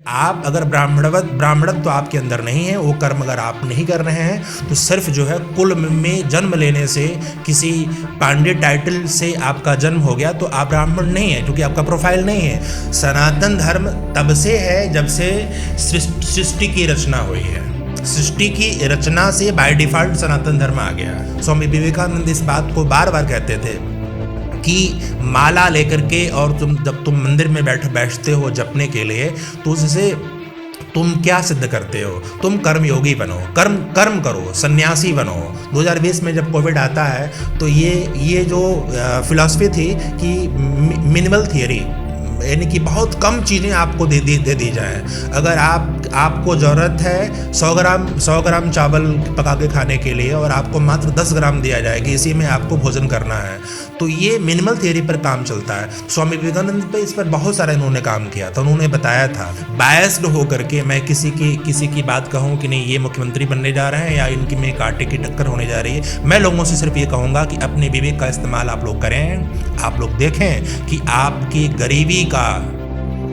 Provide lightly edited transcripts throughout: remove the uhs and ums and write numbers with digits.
आप अगर ब्राह्मणत्व आपके अंदर नहीं है, वो कर्म अगर आप नहीं कर रहे हैं, तो सिर्फ जो है कुल में जन्म लेने से, किसी पांडे टाइटल से आपका जन्म हो गया तो आप ब्राह्मण नहीं है, क्योंकि आपका प्रोफाइल नहीं है। सनातन धर्म तब से है जब से सृष्टि की रचना हुई है। सृष्टि की रचना से बाय डिफॉल्ट सनातन धर्म आ गया। स्वामी विवेकानंद इस बात को बार बार कहते थे कि माला लेकर के और जब तुम मंदिर में बैठते हो जपने के लिए, तो उससे तुम क्या सिद्ध करते हो? तुम कर्मयोगी बनो, कर्म करो, सन्यासी बनो। 2020 में जब कोविड आता है तो ये जो फिलॉसफी थी कि मिनिमल थियरी, यानी कि बहुत कम चीज़ें आपको दे दी जाए। अगर आपको ज़रूरत है 100 ग्राम चावल पका के खाने के लिए और आपको मात्र 10 ग्राम दिया जाए कि इसी में आपको भोजन करना है, तो ये मिनिमल थियरी पर काम चलता है। स्वामी विवेकानंद पे इस पर बहुत सारा इन्होंने काम किया था। उन्होंने बताया था, बायस्ड होकर के मैं किसी की बात कहूँ कि नहीं ये मुख्यमंत्री बनने जा रहे हैं या इनकी में एक आटे की टक्कर होने जा रही है, मैं लोगों से सिर्फ ये कहूँगा कि अपने विवेक का इस्तेमाल आप लोग करें। आप लोग देखें कि आपकी गरीबी का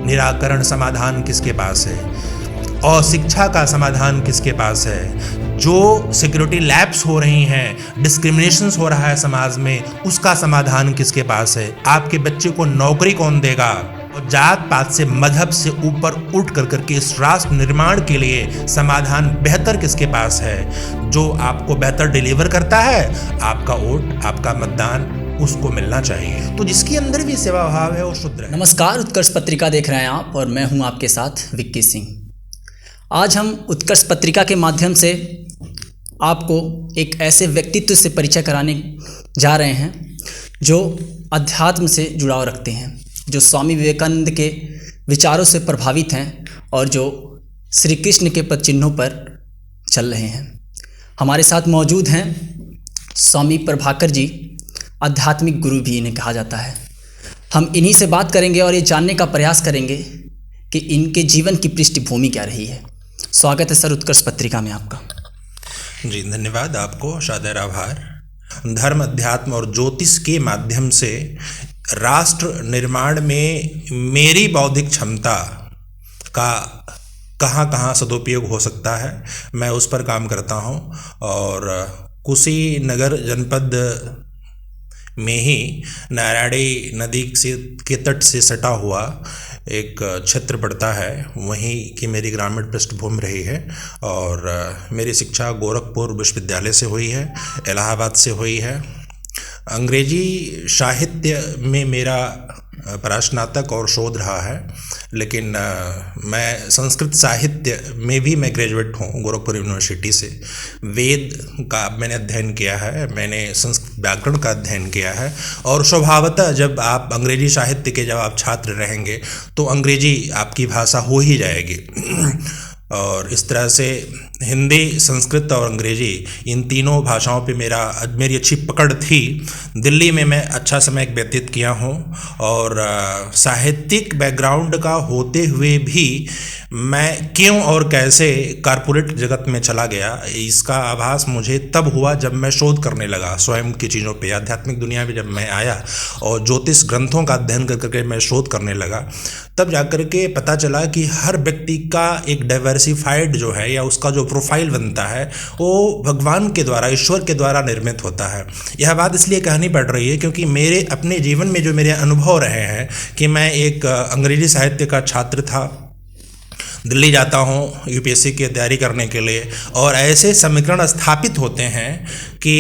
निराकरण समाधान किसके पास है और शिक्षा का समाधान किसके पास है। जो सिक्योरिटी लैप्स हो रही हैं, डिस्क्रिमिनेशंस हो रहा है समाज में, उसका समाधान किसके पास है। आपके बच्चे को नौकरी कौन देगा। और जात पात से, मजहब से ऊपर उठ करके इस राष्ट्र निर्माण के लिए समाधान बेहतर किसके पास है। जो आपको बेहतर डिलीवर करता है, आपका वोट, आपका मतदान उसको मिलना चाहिए। तो जिसके अंदर भी सेवा भाव है वो शुद्र है। नमस्कार, उत्कर्ष पत्रिका देख रहे हैं आप और मैं हूं आपके साथ विक्की सिंह। आज हम उत्कर्ष पत्रिका के माध्यम से आपको एक ऐसे व्यक्तित्व से परिचय कराने जा रहे हैं जो अध्यात्म से जुड़ाव रखते हैं, जो स्वामी विवेकानंद के विचारों से प्रभावित हैं और जो श्री कृष्ण के पद चिन्हों पर चल रहे हैं। हमारे साथ मौजूद हैं स्वामी प्रभाकर जी, आध्यात्मिक गुरु भी इन्हें कहा जाता है। हम इन्हीं से बात करेंगे और ये जानने का प्रयास करेंगे कि इनके जीवन की पृष्ठभूमि क्या रही है। स्वागत है सर उत्कर्ष पत्रिका में आपका। जी धन्यवाद, आपको सादर आभार। धर्म, अध्यात्म और ज्योतिष के माध्यम से राष्ट्र निर्माण में मेरी बौद्धिक क्षमता का कहाँ सदुपयोग हो सकता है, मैं उस पर काम करता हूँ। और कुशीनगर जनपद में ही नारायणी नदी के तट से सटा हुआ एक क्षेत्र पड़ता है, वहीं की मेरी ग्रामीण पृष्ठभूमि रही है। और मेरी शिक्षा गोरखपुर विश्वविद्यालय से हुई है, इलाहाबाद से हुई है। अंग्रेजी साहित्य में मेरा परास्नातक और शोध रहा है, लेकिन मैं संस्कृत साहित्य में भी मैं ग्रेजुएट हूँ गोरखपुर यूनिवर्सिटी से। वेद का मैंने अध्ययन किया है, मैंने संस्कृत व्याकरण का अध्ययन किया है। और स्वभावतः जब आप अंग्रेजी साहित्य के जब आप छात्र रहेंगे तो अंग्रेजी आपकी भाषा हो ही जाएगी। और इस तरह से हिंदी, संस्कृत और अंग्रेजी, इन तीनों भाषाओं पे मेरी अच्छी पकड़ थी। दिल्ली में मैं अच्छा समय व्यतीत किया हूँ और साहित्यिक बैकग्राउंड का होते हुए भी मैं क्यों और कैसे कॉर्पोरेट जगत में चला गया, इसका आभास मुझे तब हुआ जब मैं शोध करने लगा स्वयं की चीज़ों पे। आध्यात्मिक दुनिया में जब मैं आया और ज्योतिष ग्रंथों का अध्ययन करके मैं शोध करने लगा, तब जाकर के पता चला कि हर व्यक्ति का एक डाइवर्सिफाइड जो है या उसका जो प्रोफाइल बनता है वो भगवान के द्वारा, ईश्वर के द्वारा निर्मित होता है। यह बात इसलिए कहनी पड़ रही है क्योंकि मेरे अपने जीवन में जो मेरे अनुभव रहे हैं कि मैं एक अंग्रेजी साहित्य का छात्र था, दिल्ली जाता हूँ यूपीएससी की तैयारी करने के लिए, और ऐसे समीकरण स्थापित होते हैं कि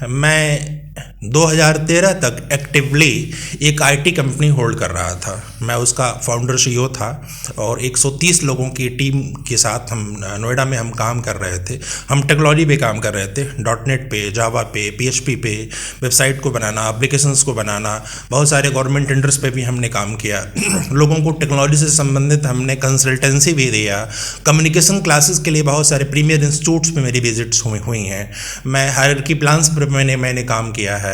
मैं 2013 तक एक्टिवली एक आईटी कंपनी होल्ड कर रहा था। मैं उसका फाउंडर सीईओ था और 130 लोगों की टीम के साथ हम नोएडा में हम काम कर रहे थे। हम टेक्नोलॉजी पे काम कर रहे थे, डॉटनेट पे, जावा पे, पीएचपी पे, वेबसाइट को बनाना, एप्लीकेशंस को बनाना, बहुत सारे गवर्नमेंट टेंडर्स पे भी हमने काम किया। लोगों को टेक्नोलॉजी से संबंधित हमने कंसल्टेंसी भी दिया। कम्युनिकेशन क्लासेस के लिए बहुत सारे प्रीमियर इंस्टीट्यूट्स पे मेरी विजिट्स हुई हैं। मैं हायरार्की प्लान्स पर मैंने काम किया है।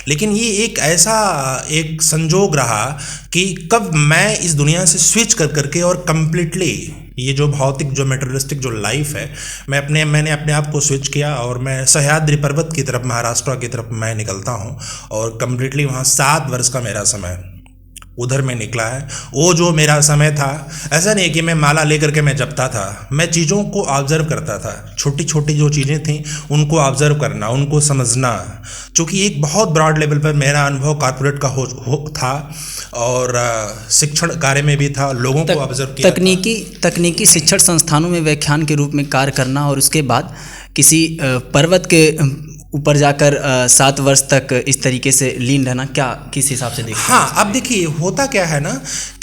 लेकिन ये एक ऐसा एक संजोग रहा कि कब मैं इस दुनिया से स्विच करके और कम्प्लीटली ये जो भौतिक, जो मेटेरियलिस्टिक जो लाइफ है, मैंने अपने आप को स्विच किया और मैं सह्याद्री पर्वत की तरफ, महाराष्ट्र की तरफ मैं निकलता हूँ। और कम्प्लीटली वहाँ 7 वर्ष का मेरा समय उधर में निकला है। वो जो मेरा समय था, ऐसा नहीं कि मैं माला लेकर के मैं जपता था, मैं चीज़ों को ऑब्जर्व करता था। छोटी छोटी जो चीज़ें थीं उनको ऑब्जर्व करना, उनको समझना। चूँकि एक बहुत ब्रॉड लेवल पर मेरा अनुभव कॉर्पोरेट का था और शिक्षण कार्य में भी था, लोगों को ऑब्जर्व किया। तकनीकी शिक्षण संस्थानों में व्याख्यान के रूप में कार्य करना और उसके बाद किसी पर्वत के ऊपर जाकर 7 वर्ष तक इस तरीके से लीन रहना, क्या किस हिसाब से देखते हैं? हाँ, अब देखिए होता क्या है ना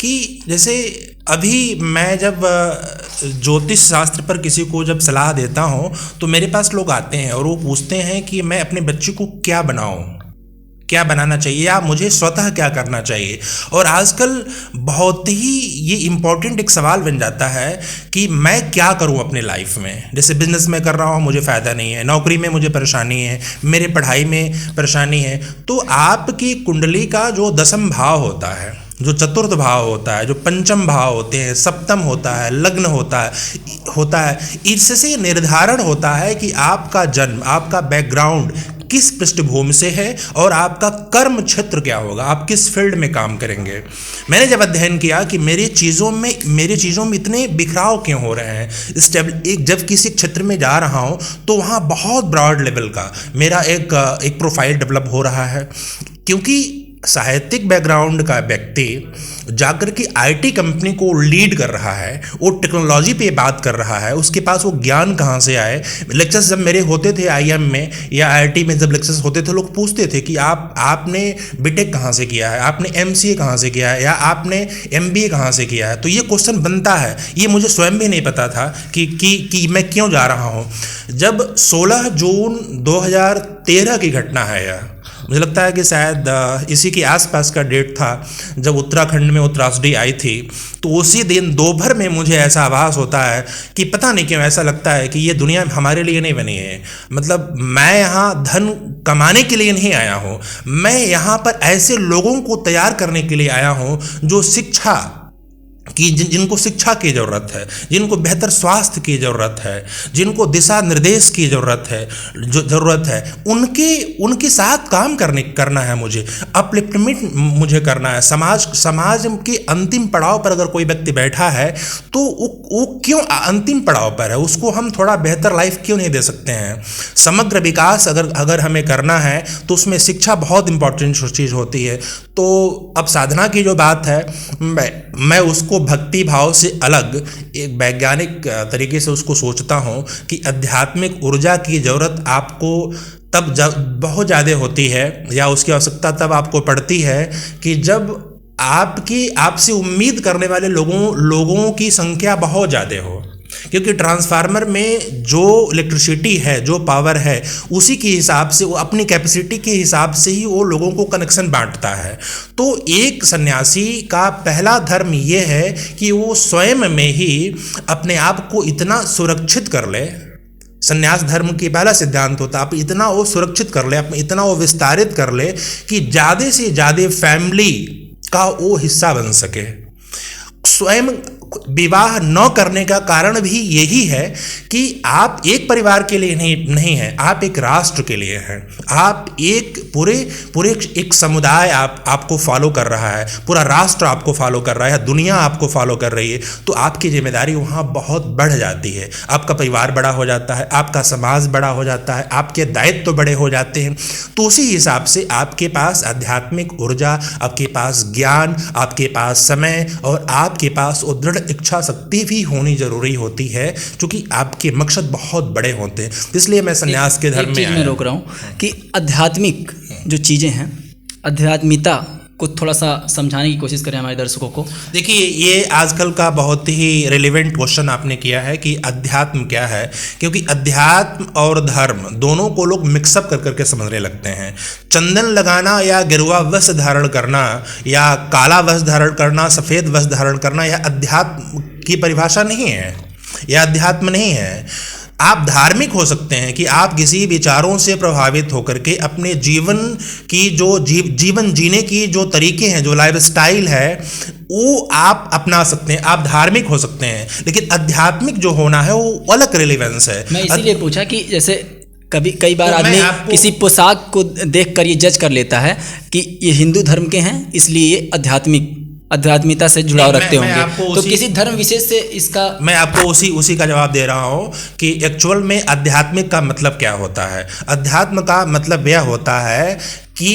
कि जैसे अभी मैं जब ज्योतिष शास्त्र पर किसी को जब सलाह देता हूँ तो मेरे पास लोग आते हैं और वो पूछते हैं कि मैं अपने बच्चे को क्या बनाऊँ, क्या बनाना चाहिए या मुझे स्वतः क्या करना चाहिए। और आजकल बहुत ही ये इम्पोर्टेंट एक सवाल बन जाता है कि मैं क्या करूं अपने लाइफ में। जैसे बिजनेस में कर रहा हूं, मुझे फ़ायदा नहीं है, नौकरी में मुझे परेशानी है, मेरे पढ़ाई में परेशानी है। तो आपकी कुंडली का जो 10वां भाव होता है, जो 4th भाव होता है, जो 5वां भाव होते हैं, 7वां होता है, लग्न होता है, इससे निर्धारण होता है कि आपका जन्म, आपका बैकग्राउंड किस पृष्ठभूमि से है और आपका कर्म क्षेत्र क्या होगा, आप किस फील्ड में काम करेंगे। मैंने जब अध्ययन किया कि मेरी चीज़ों में इतने बिखराव क्यों हो रहे हैं, जब किसी क्षेत्र में जा रहा हूँ तो वहाँ बहुत ब्रॉड लेवल का मेरा एक प्रोफाइल डेवलप हो रहा है। क्योंकि साहित्यिक बैकग्राउंड का व्यक्ति जाकर के आईटी कंपनी को लीड कर रहा है, वो टेक्नोलॉजी पे बात कर रहा है, उसके पास वो ज्ञान कहाँ से आए। लेक्चर्स जब मेरे होते थे आईएम में या आईआईटी में, जब लेक्चर्स होते थे, लोग पूछते थे कि आपने बीटेक कहाँ से किया है, आपने एमसीए कहाँ से किया है या आपने एमबीए कहाँ से किया है। तो ये क्वेश्चन बनता है, ये मुझे स्वयं भी नहीं पता था कि मैं क्यों जा रहा हूँ। जब 16 जून 2013 की घटना है, यह मुझे लगता है कि शायद इसी के आसपास का डेट था जब उत्तराखंड में वो त्रासदी आई थी। तो उसी दिन दोपहर में मुझे ऐसा आभास होता है कि पता नहीं क्यों ऐसा लगता है कि ये दुनिया हमारे लिए नहीं बनी है। मतलब मैं यहाँ धन कमाने के लिए नहीं आया हूँ, मैं यहाँ पर ऐसे लोगों को तैयार करने के लिए आया हूँ जो शिक्षा कि जिनको शिक्षा की ज़रूरत है, जिनको बेहतर स्वास्थ्य की ज़रूरत है, जिनको दिशा निर्देश की ज़रूरत है, उनके साथ काम करना है। मुझे अपलिफ्टमेंट मुझे करना है। समाज के अंतिम पड़ाव पर अगर कोई व्यक्ति बैठा है तो वो क्यों अंतिम पड़ाव पर है, उसको हम थोड़ा बेहतर लाइफ क्यों नहीं दे सकते हैं। समग्र विकास अगर हमें करना है तो उसमें शिक्षा बहुत इंपॉर्टेंट चीज़ होती है। तो अब साधना की जो बात है, मैं उसको भक्ति भाव से अलग एक वैज्ञानिक तरीके से उसको सोचता हूँ कि आध्यात्मिक ऊर्जा की ज़रूरत आपको तब बहुत ज़्यादा होती है या उसकी आवश्यकता तब आपको पड़ती है कि जब आपसे उम्मीद करने वाले लोगों की संख्या बहुत ज़्यादा हो। क्योंकि ट्रांसफार्मर में जो इलेक्ट्रिसिटी है, जो पावर है, उसी के हिसाब से, वो अपनी कैपेसिटी के हिसाब से ही वो लोगों को कनेक्शन बांटता है। तो एक सन्यासी का पहला धर्म ये है कि वो स्वयं में ही अपने आप को इतना सुरक्षित कर ले। संन्यास धर्म की पहला सिद्धांत होता है, आप इतना वो सुरक्षित कर ले, इतना वो विस्तारित कर ले कि ज़्यादा से ज़्यादा फैमिली का वो हिस्सा बन सके। स्वयं विवाह न करने का कारण भी यही है कि आप एक परिवार के लिए नहीं हैं, आप एक राष्ट्र के लिए हैं। आप एक पूरे एक समुदाय आपको फॉलो कर रहा है, पूरा राष्ट्र आपको फॉलो कर रहा है, दुनिया आपको फॉलो कर रही है। तो आपकी जिम्मेदारी वहाँ बहुत बढ़ जाती है। आपका परिवार बड़ा हो जाता है, आपका समाज बड़ा हो जाता है, आपके दायित्व तो बड़े हो जाते हैं। तो उसी हिसाब से आपके पास आध्यात्मिक ऊर्जा, आपके पास ज्ञान, आपके पास समय और आपके पास वो दृढ़ इच्छा शक्ति भी होनी जरूरी होती है, क्योंकि आपके मकसद बहुत बड़े होते हैं। इसलिए मैं संन्यास के धर्म में आया। मैं रोक रहा हूँ कि आध्यात्मिक जो चीज़ें हैं, आध्यात्मिकता को थोड़ा सा समझाने की कोशिश करें हमारे दर्शकों को। देखिए, ये आजकल का बहुत ही रिलेवेंट क्वेश्चन आपने किया है कि अध्यात्म क्या है, क्योंकि अध्यात्म और धर्म दोनों को लोग मिक्सअप कर करके समझने लगते हैं। चंदन लगाना या गेरुआ वस्त्र धारण करना या काला वस्त्र धारण करना, सफ़ेद वस्त्र धारण करना, यह अध्यात्म की परिभाषा नहीं है, यह अध्यात्म नहीं है। आप धार्मिक हो सकते हैं कि आप किसी विचारों से प्रभावित होकर के अपने जीवन की जो जीवन जीने की जो तरीके हैं, जो लाइफस्टाइल है, वो आप अपना सकते हैं। आप धार्मिक हो सकते हैं, लेकिन आध्यात्मिक जो होना है वो अलग रिलेवेंस है। मैं इसीलिए पूछा कि जैसे कई बार तो आदमी किसी पोशाक को देख कर ये जज कर लेता है कि ये हिंदू धर्म के हैं इसलिए ये आध्यात्मिक आध्यात्मिकता से जुड़ाव रखते मैं होंगे, आपको तो उसी- किसी धर्म विशेष से इसका मैं आपको उसी का जवाब दे रहा हूँ कि एक्चुअल में आध्यात्मिक का मतलब क्या होता है। अध्यात्म का मतलब यह होता है कि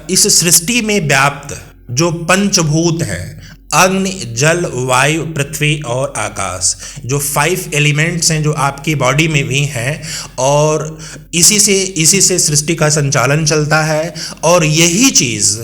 इस सृष्टि में व्याप्त जो पंचभूत हैं, अग्नि, जल, वायु, पृथ्वी और आकाश, जो 5 एलिमेंट्स हैं जो आपकी बॉडी में भी हैं, और इसी से सृष्टि का संचालन चलता है। और यही चीज़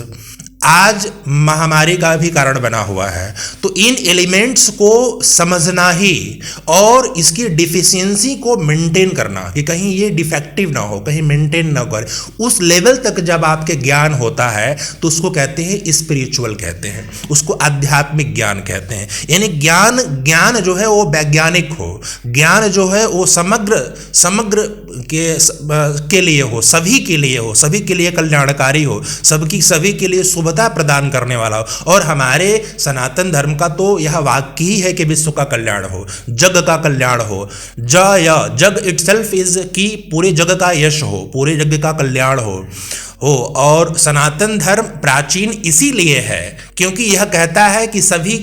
आज महामारी का भी कारण बना हुआ है। तो इन एलिमेंट्स को समझना ही और इसकी डिफिशियंसी को मेंटेन करना कि कहीं ये डिफेक्टिव ना हो, कहीं मेंटेन ना करे, उस लेवल तक जब आपके ज्ञान होता है तो उसको कहते हैं स्पिरिचुअल, कहते हैं उसको आध्यात्मिक ज्ञान कहते हैं। यानी ज्ञान जो है वो वैज्ञानिक हो, ज्ञान जो है वो समग्र के लिए हो, सभी के लिए हो, सभी के लिए कल्याणकारी हो, सभी के लिए शुभता प्रदान करने वाला हो। और हमारे सनातन धर्म का तो यह वाक्य ही है कि विश्व का कल्याण हो, जग का कल्याण हो। जग इटसेल्फ इज कि पूरे जग का यश हो, पूरे जग का कल्याण हो। और सनातन धर्म प्राचीन इसीलिए है क्योंकि यह कहता है कि सभी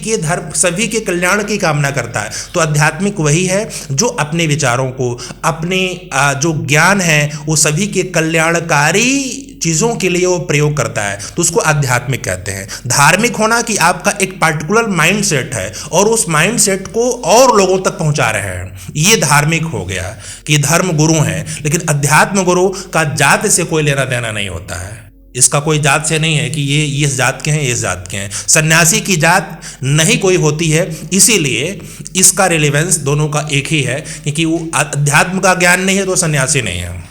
के कल्याण की कामना करता है। तो आध्यात्मिक वही है जो अपने विचारों को, अपने जो ज्ञान है वो सभी के कल्याणकारी चीज़ों के लिए वो प्रयोग करता है, तो उसको आध्यात्मिक कहते हैं। धार्मिक होना कि आपका एक पार्टिकुलर माइंड सेट है और उस माइंड सेट को और लोगों तक पहुंचा रहे हैं, ये धार्मिक हो गया कि धर्म गुरु हैं। लेकिन अध्यात्म गुरु का जात से कोई लेना देना नहीं होता है, इसका कोई जात से नहीं है कि ये इस जात के हैं, इस जात के हैं। सन्यासी की जात नहीं कोई होती है, इसीलिए इसका रिलेवेंस दोनों का एक ही है, क्योंकि वो अध्यात्म का ज्ञान नहीं है तो सन्यासी नहीं है।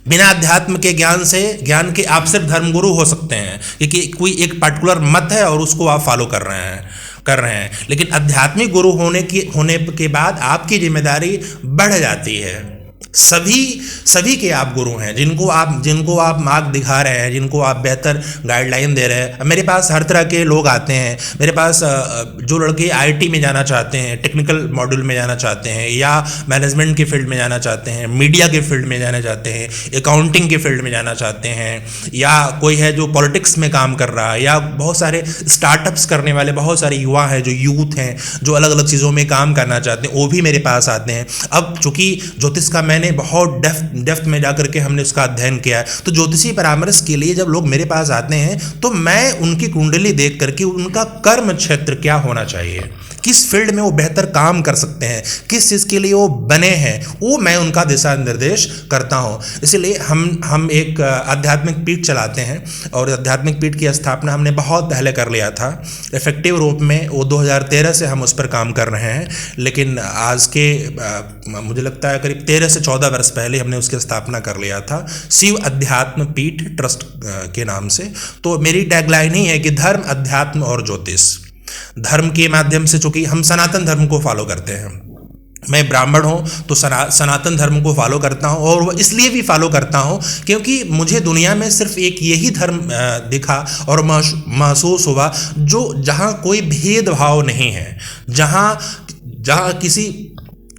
बिना अध्यात्म के ज्ञान के आप सिर्फ धर्मगुरु हो सकते हैं, क्योंकि कोई एक पर्टिकुलर मत है और उसको आप फॉलो कर रहे हैं। लेकिन आध्यात्मिक गुरु होने के बाद आपकी जिम्मेदारी बढ़ जाती है। सभी के आप गुरु हैं, जिनको आप मार्ग दिखा रहे हैं, जिनको आप बेहतर गाइडलाइन दे रहे हैं। मेरे पास हर तरह के लोग आते हैं। मेरे पास जो लड़के आईटी में जाना चाहते हैं, टेक्निकल मॉड्यूल में जाना चाहते हैं, या मैनेजमेंट के फील्ड में जाना चाहते हैं, मीडिया के फील्ड में जाना चाहते हैं, अकाउंटिंग के फील्ड में जाना चाहते हैं, या कोई है जो पॉलिटिक्स में काम कर रहा है, या बहुत सारे स्टार्टअप्स करने वाले बहुत सारे युवा हैं, जो यूथ हैं, जो अलग अलग चीज़ों में काम करना चाहते हैं, वो भी मेरे पास आते हैं। अब चूँकि ज्योतिष का मैंने बहुत डेप्थ में जाकर के हमने उसका अध्ययन किया है, तो ज्योतिषी परामर्श के लिए जब लोग मेरे पास आते हैं तो मैं उनकी कुंडली देख करके उनका कर्म क्षेत्र क्या होना चाहिए, किस फील्ड में वो बेहतर काम कर सकते हैं, किस चीज़ के लिए वो बने हैं, वो मैं उनका दिशा निर्देश करता हूँ। इसलिए हम एक आध्यात्मिक पीठ चलाते हैं, और आध्यात्मिक पीठ की स्थापना हमने बहुत पहले कर लिया था। इफेक्टिव रूप में वो 2013 से हम उस पर काम कर रहे हैं, लेकिन आज के मुझे लगता है करीब 13 से 14 वर्ष पहले हमने उसकी स्थापना कर लिया था, शिव अध्यात्म पीठ ट्रस्ट के नाम से। तो मेरी टैगलाइन ही है कि धर्म, अध्यात्म और ज्योतिष। धर्म के माध्यम से, चूंकि हम सनातन धर्म को फॉलो करते हैं, मैं ब्राह्मण हूँ तो सनातन धर्म को फॉलो करता हूँ, और वह इसलिए भी फॉलो करता हूँ क्योंकि मुझे दुनिया में सिर्फ एक यही धर्म दिखा और महसूस हुआ जहाँ कोई भेदभाव नहीं है, जहाँ किसी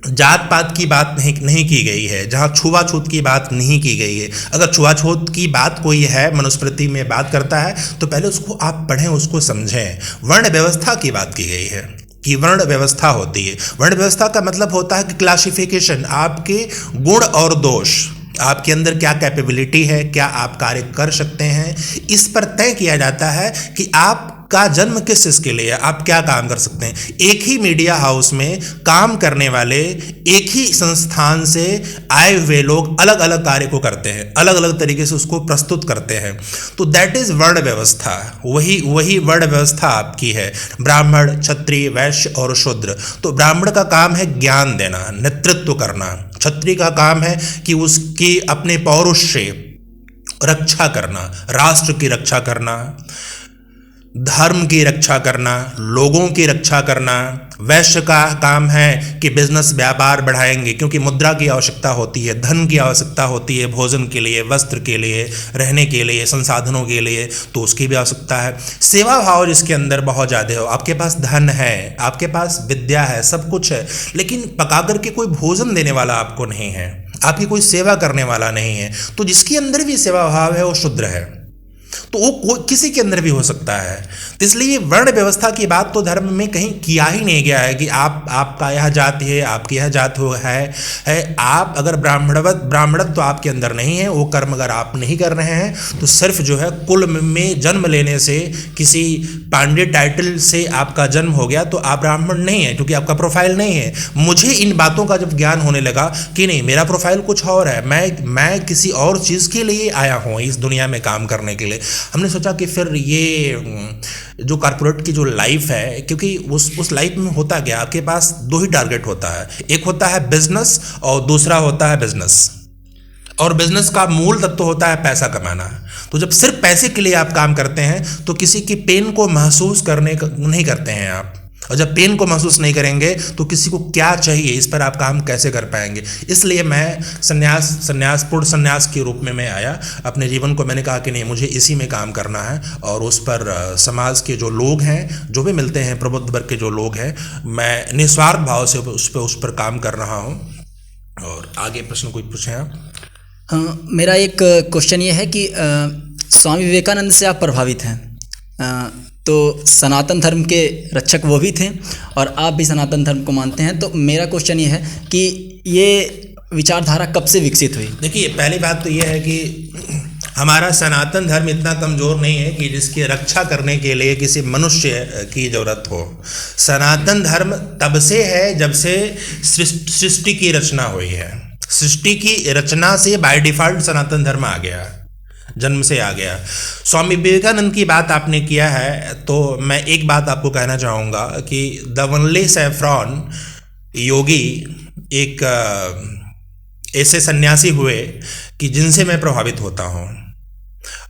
जात पात की बात नहीं की गई है, जहाँ छुआछूत की बात नहीं की गई है। अगर छुआछूत की बात कोई है, मनुस्मृति में बात करता है, तो पहले उसको आप पढ़ें, उसको समझें। वर्ण व्यवस्था की बात की गई है कि वर्ण व्यवस्था होती है। वर्ण व्यवस्था का मतलब होता है कि क्लासिफिकेशन, आपके गुण और दोष, आपके अंदर क्या कैपेबिलिटी है, क्या आप कार्य कर सकते हैं, इस पर तय किया जाता है कि आपका जन्म किस चीज़ के लिए, आप क्या काम कर सकते हैं। एक ही मीडिया हाउस में काम करने वाले, एक ही संस्थान से आए हुए लोग अलग अलग कार्य को करते हैं, अलग अलग तरीके से उसको प्रस्तुत करते हैं। तो दैट इज वर्ण व्यवस्था। वही वर्ण व्यवस्था आपकी है, ब्राह्मण, क्षत्रिय, वैश्य और शूद्र। तो ब्राह्मण का काम है ज्ञान देना, नेतृत्व करना। क्षत्रिय का काम है कि उसकी अपने पौरुष से रक्षा करना, राष्ट्र की रक्षा करना, धर्म की रक्षा करना, लोगों की रक्षा करना। वैश्य का काम है कि बिजनेस, व्यापार बढ़ाएंगे, क्योंकि मुद्रा की आवश्यकता होती है, धन की आवश्यकता होती है, भोजन के लिए, वस्त्र के लिए, रहने के लिए, संसाधनों के लिए, तो उसकी भी आवश्यकता है। सेवा भाव जिसके अंदर बहुत ज़्यादा हो, आपके पास धन है, आपके पास विद्या है, सब कुछ है, लेकिन पका करके कोई भोजन देने वाला आपको नहीं है, आपकी कोई सेवा करने वाला नहीं है, तो जिसके अंदर भी सेवा भाव है वो शूद्र है। तो वो किसी के अंदर भी हो सकता है। तो इसलिए वर्ण व्यवस्था की बात तो धर्म में कहीं किया ही नहीं गया है कि आपका यह जाति है, आपकी यह जात है। आप अगर ब्राह्मणत्व आपके अंदर नहीं है, वो कर्म अगर आप नहीं कर रहे हैं, तो सिर्फ जो है कुल में जन्म लेने से, किसी पांडे टाइटल से आपका जन्म हो गया तो आप ब्राह्मण नहीं है, क्योंकि आपका प्रोफाइल नहीं है। मुझे इन बातों का जब ज्ञान होने लगा कि नहीं, मेरा प्रोफाइल कुछ और है, मैं किसी और चीज़ के लिए आया हूँ इस दुनिया में काम करने के लिए, हमने सोचा कि फिर ये जो कॉर्पोरेट की जो लाइफ है, क्योंकि उस लाइफ में होता क्या, आपके पास दो ही टारगेट होता है, एक होता है बिजनेस और दूसरा होता है बिजनेस, और बिजनेस का मूल तत्व होता है पैसा कमाना। तो जब सिर्फ पैसे के लिए आप काम करते हैं तो किसी की पेन को महसूस नहीं करते हैं आप, और जब पेन को महसूस नहीं करेंगे तो किसी को क्या चाहिए इस पर आप काम कैसे कर पाएंगे। इसलिए मैं पूर्ण संन्यास के रूप में मैं आया। अपने जीवन को मैंने कहा कि नहीं, मुझे इसी में काम करना है, और उस पर समाज के जो लोग हैं, जो भी मिलते हैं, प्रबुद्ध वर्ग के जो लोग हैं, मैं निस्वार्थ भाव से उस पर काम कर रहा हूँ। और आगे प्रश्न कोई पूछें आप? हाँ, मेरा एक क्वेश्चन ये है कि स्वामी विवेकानंद से आप प्रभावित हैं, तो सनातन धर्म के रक्षक वो भी थे और आप भी सनातन धर्म को मानते हैं, तो मेरा क्वेश्चन ये है कि ये विचारधारा कब से विकसित हुई? देखिए, पहली बात तो ये है कि हमारा सनातन धर्म इतना कमज़ोर नहीं है कि जिसकी रक्षा करने के लिए किसी मनुष्य की ज़रूरत हो। सनातन धर्म तब से है जब से सृष्टि की रचना हुई है। सृष्टि की रचना से बाय डिफ़ॉल्ट सनातन धर्म आ गया, जन्म से आ गया। स्वामी विवेकानंद की बात आपने किया है, तो मैं एक बात आपको कहना चाहूँगा कि द वनले सैफ्रॉन योगी एक ऐसे सन्यासी हुए कि जिनसे मैं प्रभावित होता हूँ,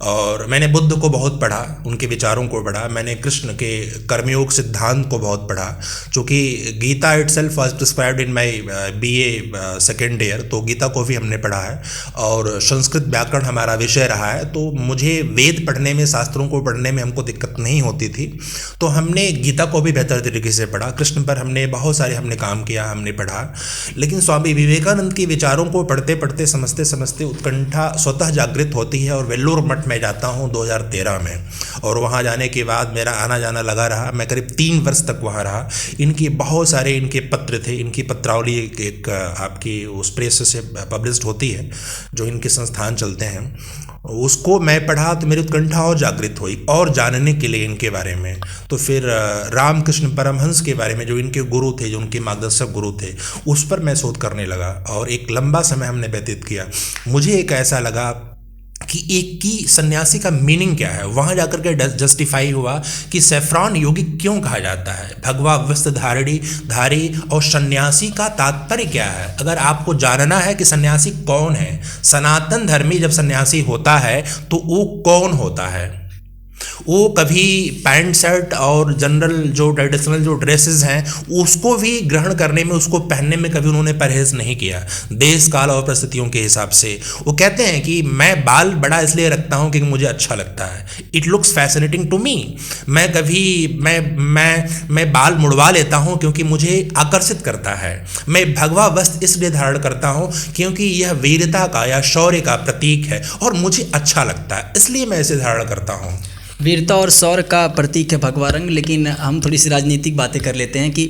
और मैंने बुद्ध को बहुत पढ़ा, उनके विचारों को पढ़ा, मैंने कृष्ण के कर्मयोग सिद्धांत को बहुत पढ़ा, चूँकि Gita itself was prescribed in my BA second year, तो गीता को भी हमने पढ़ा है, और संस्कृत व्याकरण हमारा विषय रहा है, तो मुझे वेद पढ़ने में, शास्त्रों को पढ़ने में हमको दिक्कत नहीं होती थी। तो हमने गीता को भी बेहतर तरीके से पढ़ा, कृष्ण पर हमने बहुत सारे काम किया, हमने पढ़ा। लेकिन स्वामी विवेकानंद के विचारों को पढ़ते पढ़ते, समझते समझते उत्कंठा स्वतः जागृत होती है, और वेल्लोर मठ में जाता हूँ 2013 में, और वहाँ जाने के बाद मेरा आना जाना लगा रहा। मैं करीब 3 वर्ष तक वहाँ रहा। इनकी बहुत सारे इनके पत्र थे, इनकी पत्रावली एक आपकी उस प्रेस से पब्लिश्ड होती है जो इनके संस्थान चलते हैं, उसको मैं पढ़ा तो मेरी उत्कंठा और जागृत हुई और जानने के लिए इनके बारे में। तो फिर रामकृष्ण परमहंस के बारे में, जो इनके गुरु थे, जो उनके मार्गदर्शक गुरु थे, उस पर मैं शोध करने लगा, और एक लंबा समय हमने व्यतीत किया। मुझे एक ऐसा लगा कि एक की सन्यासी का मीनिंग क्या है। वहाँ जाकर के जस्टिफाई हुआ कि सैफ्रॉन योगी क्यों कहा जाता है, भगवा वस्त्र धारी और सन्यासी का तात्पर्य क्या है। अगर आपको जानना है कि सन्यासी कौन है, सनातन धर्मी जब सन्यासी होता है तो वो कौन होता है, वो कभी पैंट शर्ट और जनरल जो ट्रेडिशनल जो ड्रेसेस हैं उसको भी ग्रहण करने में, उसको पहनने में कभी उन्होंने परहेज नहीं किया, देश काल और परिस्थितियों के हिसाब से। वो कहते हैं कि मैं बाल बड़ा इसलिए रखता हूँ क्योंकि मुझे अच्छा लगता है, it looks fascinating to me. मैं कभी मैं बाल मुड़वा लेता हूँ क्योंकि मुझे आकर्षित करता है। मैं भगवा वस्त्र इसलिए धारण करता हूँ क्योंकि यह वीरता का या शौर्य का प्रतीक है और मुझे अच्छा लगता है, इसलिए मैं इसे धारण करता हूँ। वीरता और शौर्य का प्रतीक है भगवा रंग। लेकिन हम थोड़ी सी राजनीतिक बातें कर लेते हैं कि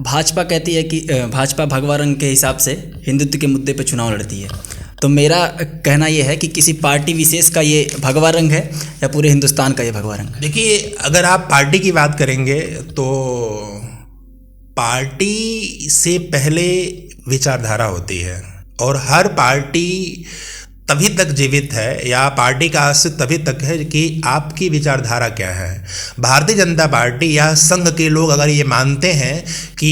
भाजपा कहती है कि भाजपा भगवा रंग के हिसाब से हिंदुत्व के मुद्दे पर चुनाव लड़ती है। तो मेरा कहना यह है कि किसी पार्टी विशेष का ये भगवा रंग है या पूरे हिंदुस्तान का ये भगवा रंग है? देखिए, अगर आप पार्टी की बात करेंगे तो पार्टी से पहले विचारधारा होती है, और हर पार्टी तभी तक जीवित है या पार्टी का अस्तित्व तभी तक है कि आपकी विचारधारा क्या है। भारतीय जनता पार्टी या संघ के लोग अगर ये मानते हैं कि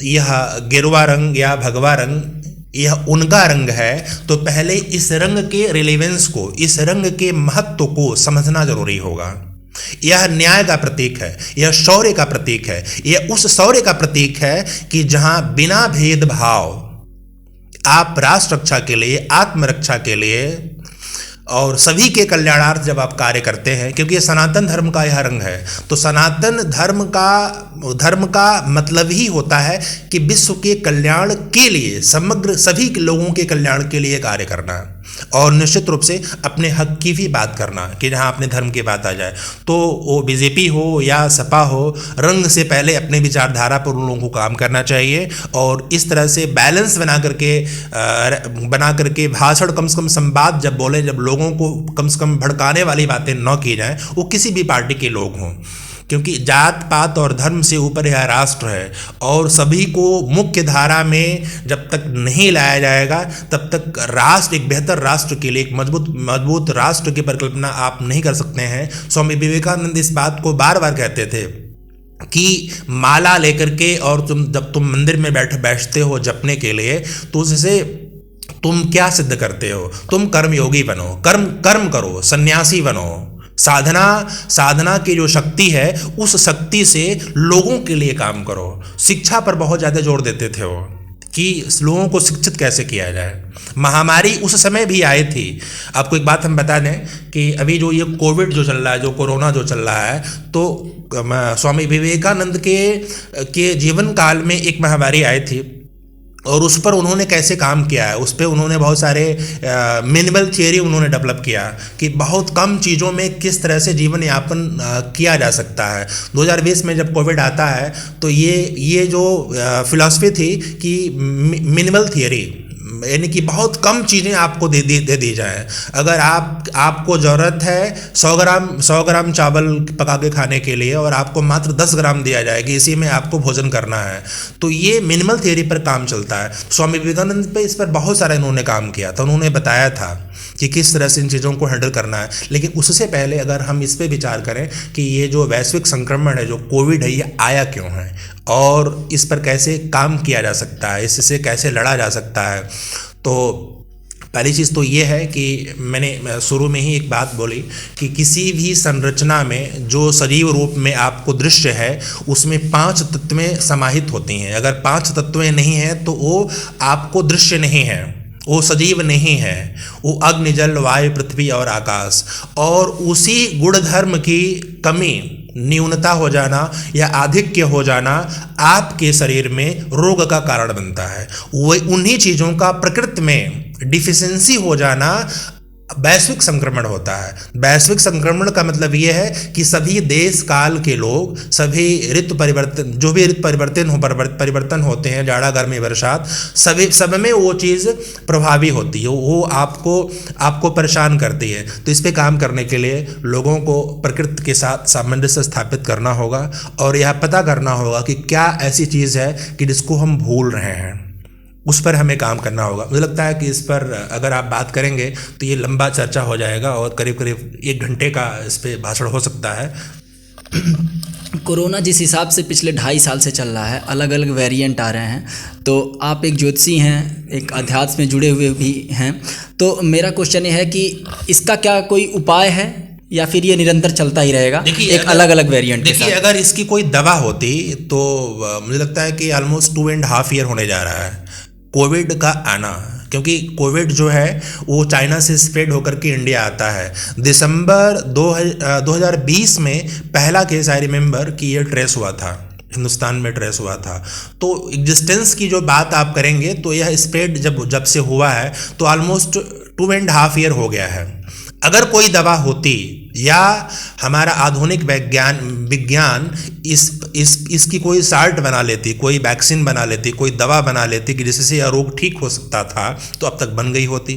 यह गेरुआ रंग या भगवा रंग यह उनका रंग है, तो पहले इस रंग के रिलेवेंस को, इस रंग के महत्व को समझना जरूरी होगा। यह न्याय का प्रतीक है, यह शौर्य का प्रतीक है, यह उस शौर्य का प्रतीक है कि जहां बिना भेदभाव आप राष्ट्र रक्षा के लिए, आत्मरक्षा के लिए और सभी के कल्याणार्थ जब आप कार्य करते हैं, क्योंकि ये सनातन धर्म का यह रंग है, तो सनातन धर्म का मतलब ही होता है कि विश्व के कल्याण के लिए, समग्र सभी लोगों के कल्याण के लिए कार्य करना। और निश्चित रूप से अपने हक की भी बात करना कि जहाँ अपने धर्म की बात आ जाए तो वो बीजेपी हो या सपा हो, रंग से पहले अपने विचारधारा पर उन लोगों को काम करना चाहिए और इस तरह से बैलेंस बना करके भाषण कम से कम संवाद जब बोले, जब लोगों को कम से कम भड़काने वाली बातें न की जाएं, वो किसी भी पार्टी के लोग हों, क्योंकि जात पात और धर्म से ऊपर यह राष्ट्र है और सभी को मुख्य धारा में जब तक नहीं लाया जाएगा तब तक राष्ट्र, एक बेहतर राष्ट्र के लिए, एक मजबूत राष्ट्र की परिकल्पना आप नहीं कर सकते हैं। स्वामी विवेकानंद इस बात को बार बार कहते थे कि माला लेकर के और जब तुम मंदिर में बैठते हो जपने के लिए तो उससे तुम क्या सिद्ध करते हो? तुम कर्मयोगी बनो, कर्म करो, सन्यासी बनो। साधना की जो शक्ति है उस शक्ति से लोगों के लिए काम करो। शिक्षा पर बहुत ज़्यादा जोर देते थे वो कि लोगों को शिक्षित कैसे किया जाए। महामारी उस समय भी आई थी। आपको एक बात हम बता दें कि अभी जो ये कोविड जो चल रहा है, जो कोरोना जो चल रहा है, तो स्वामी विवेकानंद के जीवन काल में एक महामारी आई थी और उस पर उन्होंने कैसे काम किया है, उस पर उन्होंने बहुत सारे मिनिमल थियरी उन्होंने डेवलप किया कि बहुत कम चीज़ों में किस तरह से जीवन यापन किया जा सकता है। 2020 में जब कोविड आता है तो ये जो फिलॉसफी थी कि मिनिमल थियरी, यानी कि बहुत कम चीज़ें आपको दे दी जाएँ। अगर आपको ज़रूरत है 100 ग्राम चावल पका के खाने के लिए और आपको मात्र 10 ग्राम दिया जाएगी, इसी में आपको भोजन करना है, तो ये मिनिमल थियरी पर काम चलता है। स्वामी विवेकानंद पे इस पर बहुत सारा इन्होंने काम किया था, उन्होंने बताया था कि किस तरह से इन चीज़ों को हैंडल करना है। लेकिन उससे पहले अगर हम इस पे विचार करें कि ये जो वैश्विक संक्रमण है, जो कोविड है, ये आया क्यों है और इस पर कैसे काम किया जा सकता है, इससे कैसे लड़ा जा सकता है, तो पहली चीज़ तो ये है कि मैंने शुरू में ही एक बात बोली कि किसी भी संरचना में जो सजीव रूप में आपको दृश्य है उसमें 5 तत्वें समाहित होती हैं। अगर 5 तत्वें नहीं हैं तो वो आपको दृश्य नहीं है, वो सजीव नहीं है। वो अग्नि, जल, वायु, पृथ्वी और आकाश, और उसी गुणधर्म की कमी, न्यूनता हो जाना या आधिक्य हो जाना आपके शरीर में रोग का कारण बनता है। वह उन्हीं चीज़ों का प्रकृति में डिफिशिएंसी हो जाना वैश्विक संक्रमण होता है। वैश्विक संक्रमण का मतलब ये है कि सभी देश काल के लोग, सभी ऋतु परिवर्तन, जो भी ऋतु परिवर्तन होते हैं, जाड़ा, गर्मी, बरसात, सब में वो चीज़ प्रभावी होती है, वो आपको परेशान करती है। तो इस पे काम करने के लिए लोगों को प्रकृति के साथ सामंजस्य स्थापित करना होगा और यह पता करना होगा कि क्या ऐसी चीज़ है कि जिसको हम भूल रहे हैं, उस पर हमें काम करना होगा। मुझे लगता है कि इस पर अगर आप बात करेंगे तो ये लंबा चर्चा हो जाएगा और करीब 1 घंटे का इस पर भाषण हो सकता है। कोरोना जिस हिसाब से पिछले 2.5 साल से चल रहा है, अलग अलग वेरिएंट आ रहे हैं, तो आप एक ज्योतिषी हैं, एक अध्यात्म में जुड़े हुए भी हैं, तो मेरा क्वेश्चन ये है कि इसका क्या कोई उपाय है या फिर ये निरंतर चलता ही रहेगा एक अलग अलग वेरिएंट के साथ? देखिए, अगर इसकी कोई दवा होती तो मुझे लगता है कि ऑलमोस्ट 2.5 ईयर होने जा रहा है कोविड का आना, क्योंकि कोविड जो है वो चाइना से स्प्रेड होकर के इंडिया आता है। दिसंबर 2020 में पहला केस आई रिमेंबर कि ये ट्रेस हुआ था, हिंदुस्तान में ट्रेस हुआ था। तो एग्जिस्टेंस की जो बात आप करेंगे तो यह स्प्रेड जब से हुआ है तो ऑलमोस्ट 2.5 ईयर हो गया है। अगर कोई दवा होती या हमारा आधुनिक विज्ञान इसकी कोई साल्ट बना लेती, कोई वैक्सीन बना लेती, कोई दवा बना लेती कि जिससे यह रोग ठीक हो सकता था, तो अब तक बन गई होती।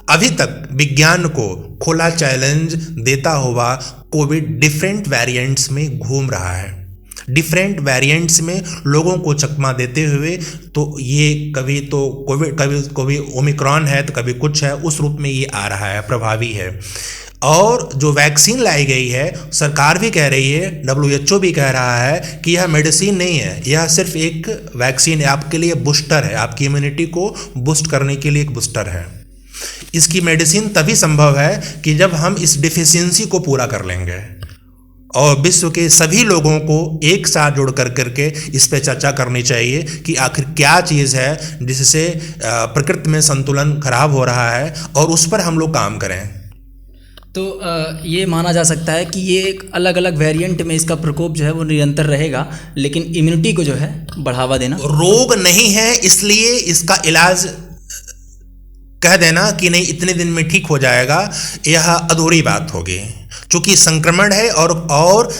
अभी तक विज्ञान को खुला चैलेंज देता हुआ कोविड डिफरेंट वेरिएंट्स में घूम रहा है, डिफरेंट वेरिएंट्स में लोगों को चकमा देते हुए। तो ये कभी तो कोविड, कभी ओमिक्रॉन है तो कभी कुछ है, उस रूप में ये आ रहा है, प्रभावी है। और जो वैक्सीन लाई गई है, सरकार भी कह रही है, WHO भी कह रहा है कि यह मेडिसिन नहीं है, यह सिर्फ एक वैक्सीन है, आपके लिए बूस्टर है, आपकी इम्यूनिटी को बूस्ट करने के लिए एक बूस्टर है। इसकी मेडिसिन तभी संभव है कि जब हम इस डिफिशियंसी को पूरा कर लेंगे और विश्व के सभी लोगों को एक साथ जोड़ करके इस पे चर्चा करनी चाहिए कि आखिर क्या चीज़ है जिससे प्रकृति में संतुलन खराब हो रहा है और उस पर हम लोग काम करें। तो ये माना जा सकता है कि ये एक अलग अलग वेरिएंट में इसका प्रकोप जो है वो निरंतर रहेगा, लेकिन इम्यूनिटी को जो है बढ़ावा देना। रोग नहीं है इसलिए इसका इलाज कह देना कि नहीं इतने दिन में ठीक हो जाएगा, यह अधूरी बात होगी। चूंकि संक्रमण है और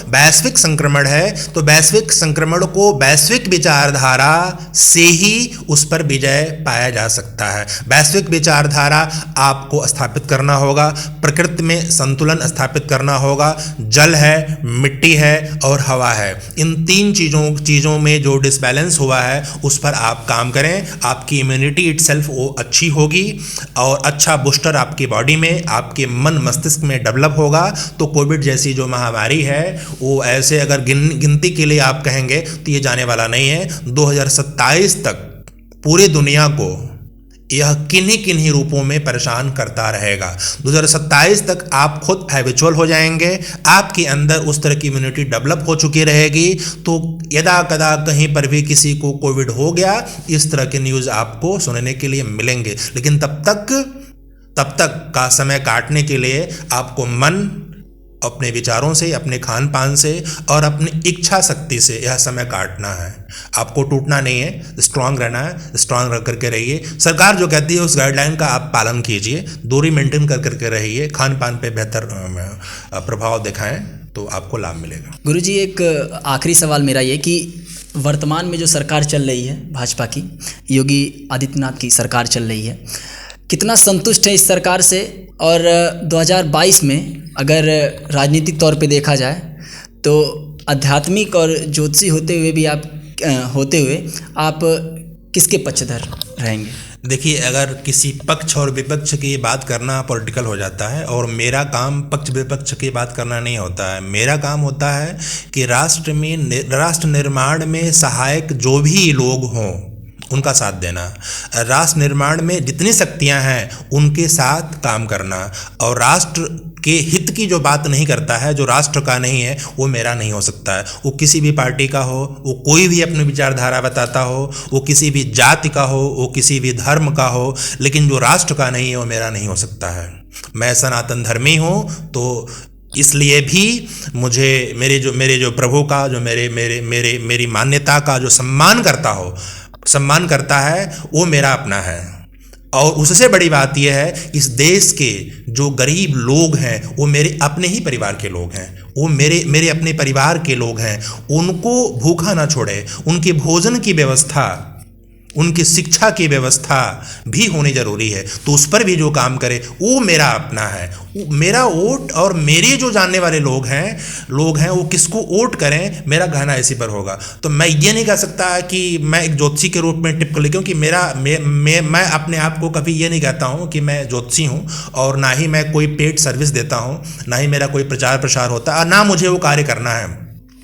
वैश्विक संक्रमण है, तो वैश्विक संक्रमण को वैश्विक विचारधारा से ही उस पर विजय पाया जा सकता है। वैश्विक विचारधारा आपको स्थापित करना होगा, प्रकृति में संतुलन स्थापित करना होगा। जल है, मिट्टी है और हवा है, इन तीन चीज़ों में जो डिसबैलेंस हुआ है उस पर आप काम करें। आपकी इम्यूनिटी इटसेल्फ वो अच्छी होगी और अच्छा बूस्टर आपकी बॉडी में, आपके मन मस्तिष्क में डेवलप होगा। तो कोविड जैसी जो महामारी है वो ऐसे अगर गिनती के लिए आप कहेंगे तो ये जाने वाला नहीं है। 2027 तक पूरी दुनिया को यह किन्हीं रूपों में परेशान करता रहेगा। 2027 तक आप खुद हैबिचुअल हो जाएंगे, आपके अंदर उस तरह की इम्यूनिटी डेवलप हो चुकी रहेगी। तो यदा कदा कहीं पर भी किसी को कोविड हो गया, इस तरह के न्यूज़ आपको सुनने के लिए मिलेंगे। लेकिन तब तक का समय काटने के लिए आपको मन अपने विचारों से, अपने खान पान से और अपनी इच्छा शक्ति से यह समय काटना है। आपको टूटना नहीं है, स्ट्रांग रहना है, स्ट्रांग रह करके रहिए। सरकार जो कहती है उस गाइडलाइन का आप पालन कीजिए, दूरी मेंटेन कर करके रहिए, खान पान पे बेहतर प्रभाव दिखाएं तो आपको लाभ मिलेगा। गुरुजी, एक आखिरी सवाल मेरा ये कि वर्तमान में जो सरकार चल रही है भाजपा की, योगी आदित्यनाथ की सरकार चल रही है, कितना संतुष्ट है इस सरकार से? और 2022 में अगर राजनीतिक तौर पे देखा जाए तो आध्यात्मिक और ज्योतिषी होते हुए आप किसके पक्षधर रहेंगे? देखिए, अगर किसी पक्ष और विपक्ष की बात करना पॉलिटिकल हो जाता है और मेरा काम पक्ष विपक्ष की बात करना नहीं होता है। मेरा काम होता है कि राष्ट्र निर्माण में सहायक जो भी लोग हों उनका साथ देना, राष्ट्र निर्माण में जितनी शक्तियां हैं उनके साथ काम करना, और राष्ट्र के हित की जो बात नहीं करता है, जो राष्ट्र का नहीं है, वो मेरा नहीं हो सकता है। वो किसी भी पार्टी का हो, वो कोई भी अपनी विचारधारा बताता हो, वो किसी भी जाति का हो, वो किसी भी धर्म का हो, लेकिन जो राष्ट्र का नहीं है वो मेरा नहीं हो सकता है। मैं सनातन धर्मी हूँ, तो इसलिए भी मुझे मेरे जो प्रभु का, जो मेरी मान्यता का जो सम्मान करता है वो मेरा अपना है। और उससे बड़ी बात यह है, इस देश के जो गरीब लोग हैं वो मेरे अपने ही परिवार के लोग हैं, वो मेरे अपने परिवार के लोग हैं। उनको भूखा ना छोड़े, उनके भोजन की व्यवस्था, उनकी शिक्षा की व्यवस्था भी होनी जरूरी है। तो उस पर भी जो काम करे वो मेरा अपना है। मेरा वोट और मेरे जो जानने वाले लोग हैं वो किसको वोट करें, मेरा कहना इसी पर होगा। तो मैं ये नहीं कह सकता कि मैं एक ज्योतिषी के रूप में टिप्पणी, क्योंकि मैं अपने आप को कभी ये नहीं कहता हूँ कि मैं ज्योतिषी हूँ, और ना ही मैं कोई पेड सर्विस देता हूँ, ना ही मेरा कोई प्रचार प्रसार होता है, ना मुझे वो कार्य करना है।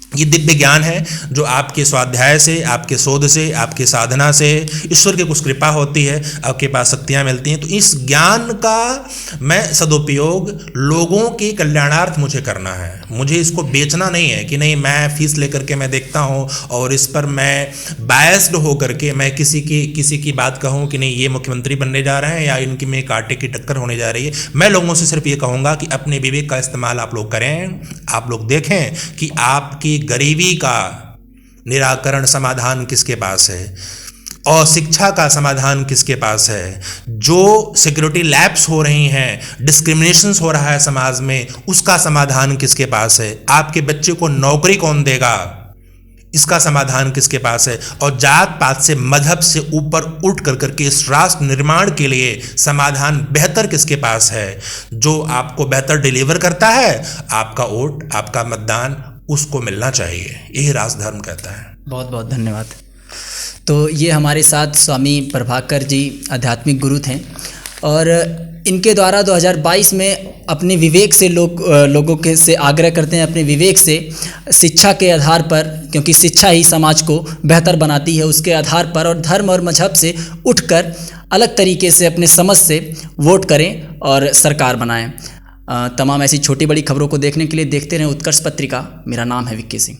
ये दिव्य ज्ञान है जो आपके स्वाध्याय से, आपके शोध से, आपकी साधना से ईश्वर की कुछ कृपा होती है, आपके पास शक्तियाँ मिलती हैं। तो इस ज्ञान का मैं सदुपयोग लोगों के कल्याणार्थ मुझे करना है। मुझे इसको बेचना नहीं है कि नहीं मैं फीस लेकर के मैं देखता हूँ और इस पर मैं बायस्ड हो करके मैं किसी की बात कहूँ कि नहीं ये मुख्यमंत्री बनने जा रहे हैं या इनकी में कांटे की टक्कर होने जा रही है। मैं लोगों से सिर्फ ये कहूँगा कि अपने विवेक का इस्तेमाल आप लोग करें। आप लोग देखें कि आपकी गरीबी का निराकरण समाधान किसके पास है और शिक्षा का समाधान किसके पास है। जो सिक्योरिटी लैप्स हो रही हैं, डिस्क्रिमिनेशंस हो रहा है समाज में, उसका समाधान किसके पास है। आपके बच्चे को नौकरी कौन देगा, इसका समाधान किसके पास है। और जात पात से, मजहब से ऊपर उठ करके इस राष्ट्र निर्माण के लिए समाधान बेहतर किसके पास है। जो आपको बेहतर डिलीवर करता है, आपका वोट, आपका मतदान उसको मिलना चाहिए। यही राष्ट्र धर्म कहता है। बहुत बहुत धन्यवाद। तो ये हमारे साथ स्वामी प्रभाकर जी आध्यात्मिक गुरु थे और इनके द्वारा 2022 में अपने विवेक से लोगों के से आग्रह करते हैं, अपने विवेक से शिक्षा के आधार पर, क्योंकि शिक्षा ही समाज को बेहतर बनाती है, उसके आधार पर और धर्म और मजहब से उठकर अलग तरीके से अपने समझ से वोट करें और सरकार बनाएं। तमाम ऐसी छोटी बड़ी खबरों को देखने के लिए देखते रहें उत्कर्ष पत्रिका। मेरा नाम है विक्की सिंह।